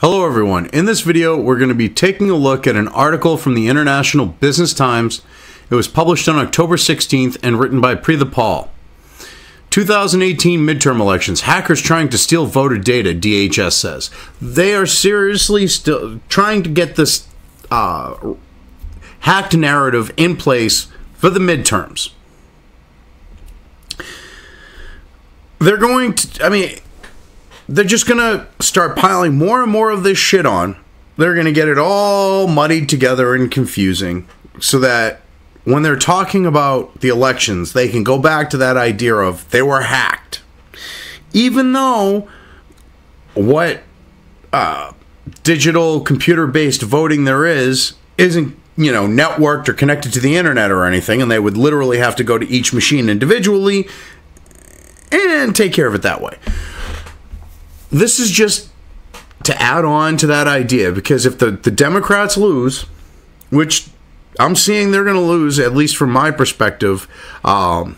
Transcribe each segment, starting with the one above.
Hello everyone. In this video, we're going to be taking a look at an article from the International Business Times. It was published on October 16th and written by Preetha Paul. 2018 midterm elections. Hackers trying to steal voter data, DHS says. They are seriously still trying to get this hacked narrative in place for the midterms. They're going to, they're just going to start piling more and more of this shit on. They're going to get it all muddied together and confusing so that when they're talking about the elections, they can go back to that idea of they were hacked. Even though what digital computer-based voting there isn't, networked or connected to the internet or anything, and they would literally have to go to each machine individually and take care of it that way. This is just to add on to that idea, because if the Democrats lose, which I'm seeing they're going to lose, at least from my perspective, on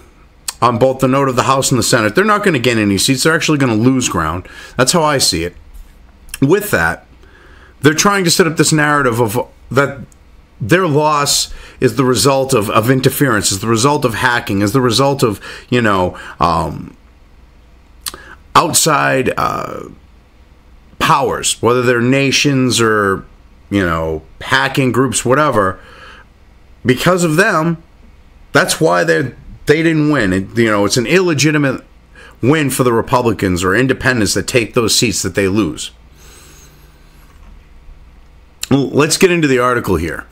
both the note of the House and the Senate, they're not going to gain any seats. They're actually going to lose ground. That's how I see it. With that, they're trying to set up this narrative of that their loss is the result of interference, is the result of hacking, is the result of, outside powers, whether they're nations or, hacking groups, whatever. Because of them, that's why they didn't win. It's an illegitimate win for the Republicans or independents that take those seats that they lose. Let's get into the article here.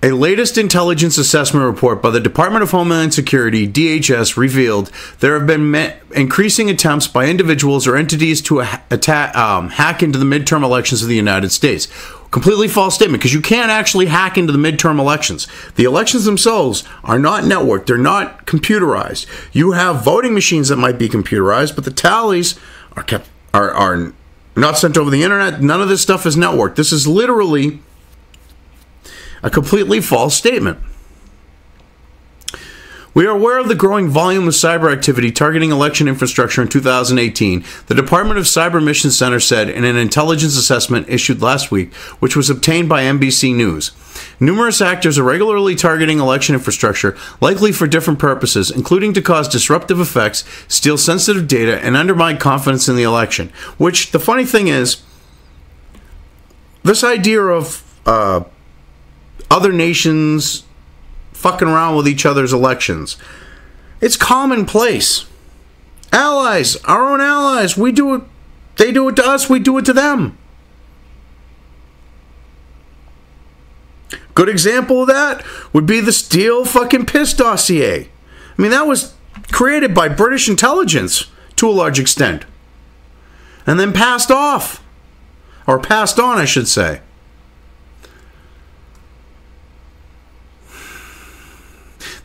A latest intelligence assessment report by the Department of Homeland Security, DHS, revealed there have been increasing attempts by individuals or entities to hack into the midterm elections of the United States. Completely false statement, because you can't actually hack into the midterm elections. The elections themselves are not networked. They're not computerized. You have voting machines that might be computerized, but the tallies are not sent over the internet. None of this stuff is networked. This is literally a completely false statement. We are aware of the growing volume of cyber activity targeting election infrastructure in 2018, the Department of Cyber Mission Center said in an intelligence assessment issued last week, which was obtained by NBC News. Numerous actors are regularly targeting election infrastructure, likely for different purposes, including to cause disruptive effects, steal sensitive data, and undermine confidence in the election. Which, the funny thing is, this idea of other nations fucking around with each other's elections, it's commonplace. Allies, our own allies, we do it, they do it to us, we do it to them. Good example of that would be the Steele fucking Piss dossier. That was created by British intelligence to a large extent, and then passed off, or passed on, I should say.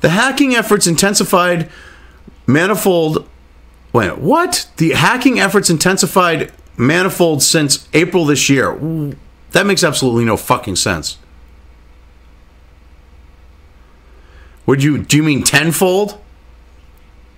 The hacking efforts intensified manifold... Wait, what? The hacking efforts intensified manifold since April this year. That makes absolutely no fucking sense. Do you mean tenfold?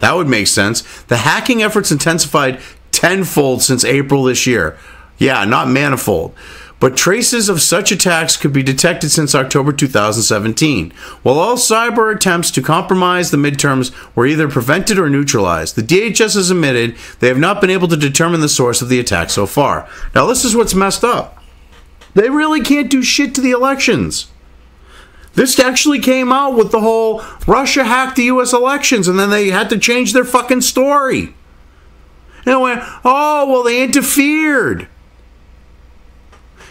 That would make sense. The hacking efforts intensified tenfold since April this year. Yeah, not manifold. But traces of such attacks could be detected since October 2017. While all cyber attempts to compromise the midterms were either prevented or neutralized, the DHS has admitted they have not been able to determine the source of the attack so far. Now, this is what's messed up. They really can't do shit to the elections. This actually came out with the whole Russia hacked the U.S. elections, and then they had to change their fucking story. And it went, oh, well, they interfered.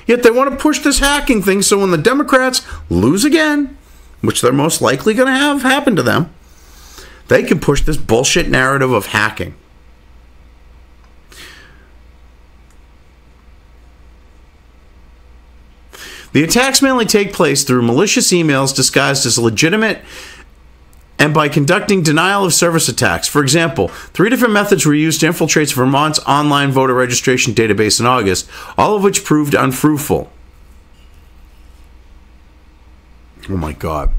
Yet they want to push this hacking thing so when the Democrats lose again, which they're most likely going to have happen to them, they can push this bullshit narrative of hacking. The attacks mainly take place through malicious emails disguised as legitimate and by conducting denial-of-service attacks. For example, 3 different methods were used to infiltrate Vermont's online voter registration database in August, all of which proved unfruitful. Oh my God.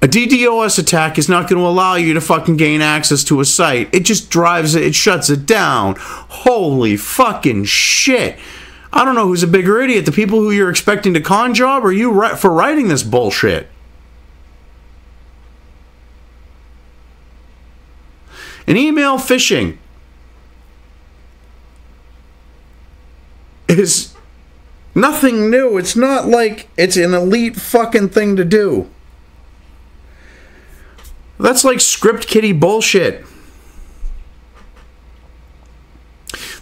A DDoS attack is not going to allow you to fucking gain access to a site. It just drives it, it shuts it down. Holy fucking shit. I don't know who's a bigger idiot, the people who you're expecting to con job or you for writing this bullshit. And email phishing is nothing new. It's not like it's an elite fucking thing to do. That's like script kiddie bullshit.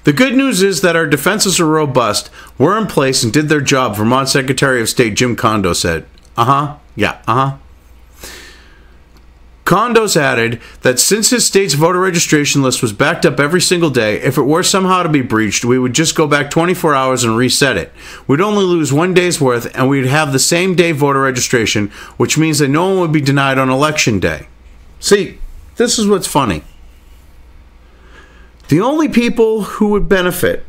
The good news is that our defenses are robust, were in place, and did their job, Vermont Secretary of State Jim Kondo said. Kondos added that since his state's voter registration list was backed up every single day, if it were somehow to be breached, we would just go back 24 hours and reset it. We'd only lose 1 day's worth, and we'd have the same day voter registration, which means that no one would be denied on election day. See, this is what's funny. The only people who would benefit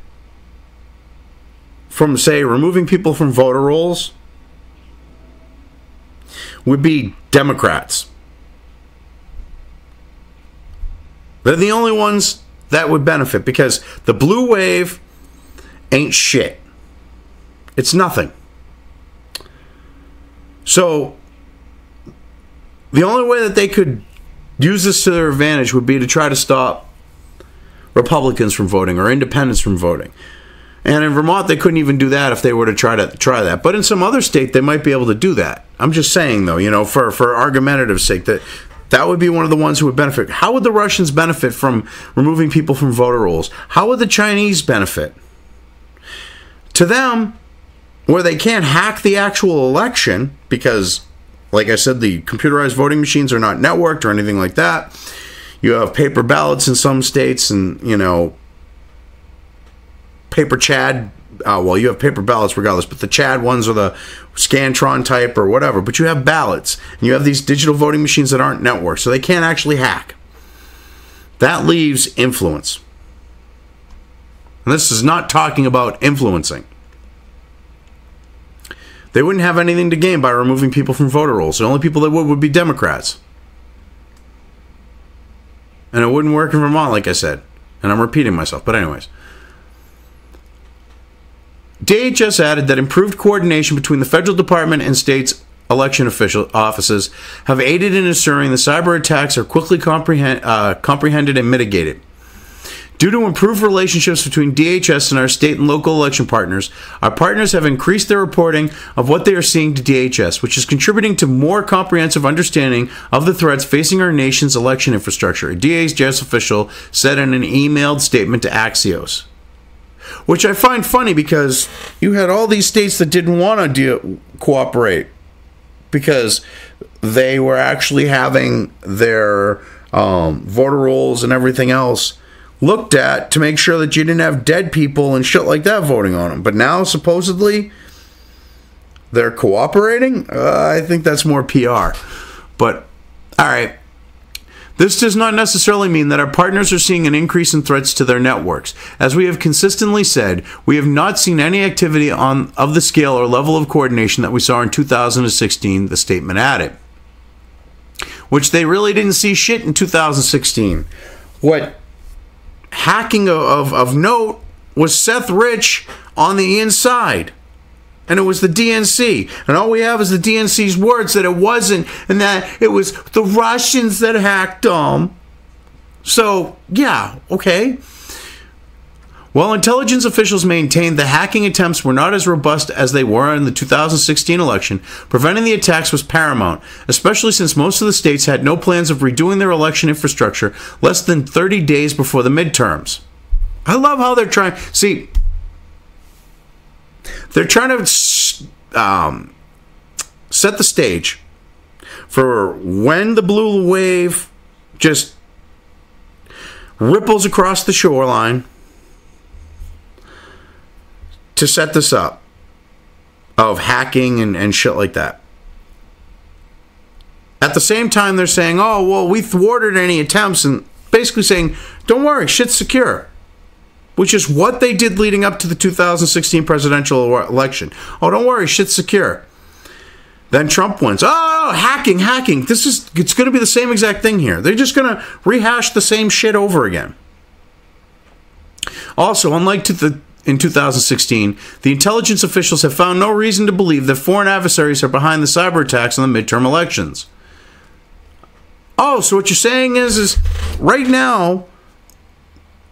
from, say, removing people from voter rolls would be Democrats. They're the only ones that would benefit because the blue wave ain't shit. It's nothing. So, the only way that they could use this to their advantage would be to try to stop Republicans from voting or independents from voting. And in Vermont, they couldn't even do that if they were to try that. But in some other state, they might be able to do that. I'm just saying, though, you know, for argumentative sake, that would be one of the ones who would benefit. How would the Russians benefit from removing people from voter rolls? How would the Chinese benefit? To them, where they can't hack the actual election because, like I said, the computerized voting machines are not networked or anything like that. You have paper ballots in some states and, you know, paper Chad. Well, you have paper ballots regardless, but the Chad ones are the Scantron type or whatever. But you have ballots, and you have these digital voting machines that aren't networked, so they can't actually hack. That leaves influence. And this is not talking about influencing. They wouldn't have anything to gain by removing people from voter rolls. The only people that would be Democrats. And it wouldn't work in Vermont, like I said. And I'm repeating myself, but anyways. DHS added that improved coordination between the federal department and states' election official offices have aided in ensuring the cyber attacks are quickly comprehended and mitigated. Due to improved relationships between DHS and our state and local election partners, our partners have increased their reporting of what they are seeing to DHS, which is contributing to more comprehensive understanding of the threats facing our nation's election infrastructure, a DHS official said in an emailed statement to Axios. Which I find funny because you had all these states that didn't want to cooperate because they were actually having their voter rolls and everything else looked at to make sure that you didn't have dead people and shit like that voting on them. But now, supposedly, they're cooperating? I think that's more PR. But, all right. This does not necessarily mean that our partners are seeing an increase in threats to their networks. As we have consistently said, we have not seen any activity of the scale or level of coordination that we saw in 2016, the statement added. Which they really didn't see shit in 2016. What hacking of note was Seth Rich on the inside. And it was the DNC. And all we have is the DNC's words that it wasn't, and that it was the Russians that hacked them. So, yeah, okay. While intelligence officials maintained the hacking attempts were not as robust as they were in the 2016 election, preventing the attacks was paramount, especially since most of the states had no plans of redoing their election infrastructure less than 30 days before the midterms. I love how they're trying. See, they're trying to set the stage for when the blue wave just ripples across the shoreline to set this up of hacking and shit like that. At the same time, they're saying, oh, well, we thwarted any attempts, and basically saying, don't worry, shit's secure. Which is what they did leading up to the 2016 presidential election. Oh, don't worry, shit's secure. Then Trump wins. Oh, hacking. It's going to be the same exact thing here. They're just going to rehash the same shit over again. Also, unlike in 2016, the intelligence officials have found no reason to believe that foreign adversaries are behind the cyber attacks on the midterm elections. Oh, so what you're saying is right now,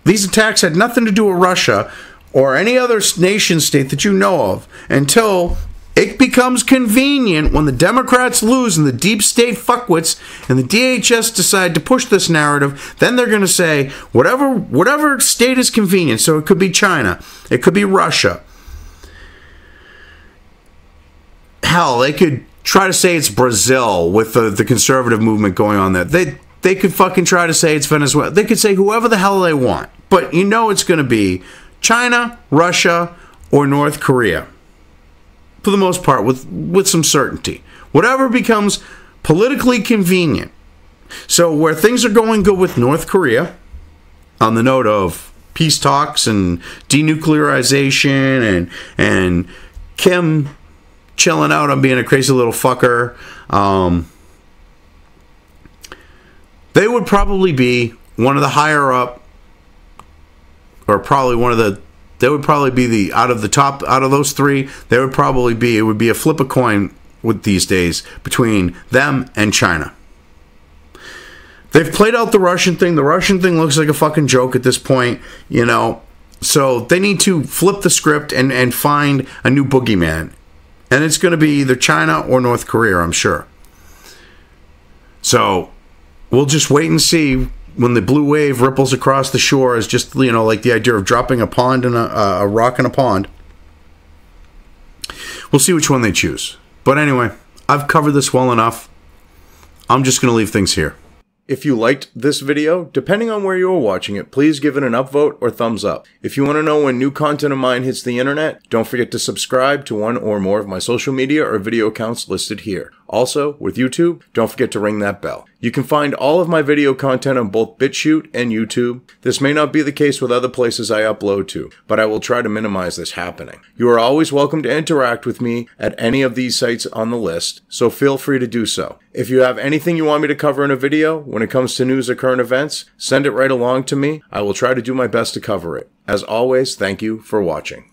these attacks had nothing to do with Russia or any other nation state that you know of until it becomes convenient when the Democrats lose and the deep state fuckwits and the DHS decide to push this narrative. Then they're going to say whatever state is convenient. So it could be China. It could be Russia. Hell, they could try to say it's Brazil with the conservative movement going on there. They could fucking try to say it's Venezuela. They could say whoever the hell they want. But you know it's going to be China, Russia, or North Korea. For the most part, with some certainty. Whatever becomes politically convenient. So where things are going good with North Korea, on the note of peace talks and denuclearization and Kim chilling out on being a crazy little fucker, they would probably be one of the higher up, or probably one of the, they would probably be the, out of those three, they would probably be, it would be a flip a coin with these days between them and China. They've played out the Russian thing. The Russian thing looks like a fucking joke at this point, you know. So they need to flip the script and find a new boogeyman. And it's going to be either China or North Korea, I'm sure. So we'll just wait and see when the blue wave ripples across the shore, is just, you know, like the idea of dropping a pond in a rock in a pond. We'll see which one they choose. But anyway, I've covered this well enough. I'm just going to leave things here. If you liked this video, depending on where you are watching it, please give it an upvote or thumbs up. If you want to know when new content of mine hits the internet, don't forget to subscribe to one or more of my social media or video accounts listed here. Also, with YouTube, don't forget to ring that bell. You can find all of my video content on both BitChute and YouTube. This may not be the case with other places I upload to, but I will try to minimize this happening. You are always welcome to interact with me at any of these sites on the list, so feel free to do so. If you have anything you want me to cover in a video, when it comes to news or current events, send it right along to me. I will try to do my best to cover it. As always, thank you for watching.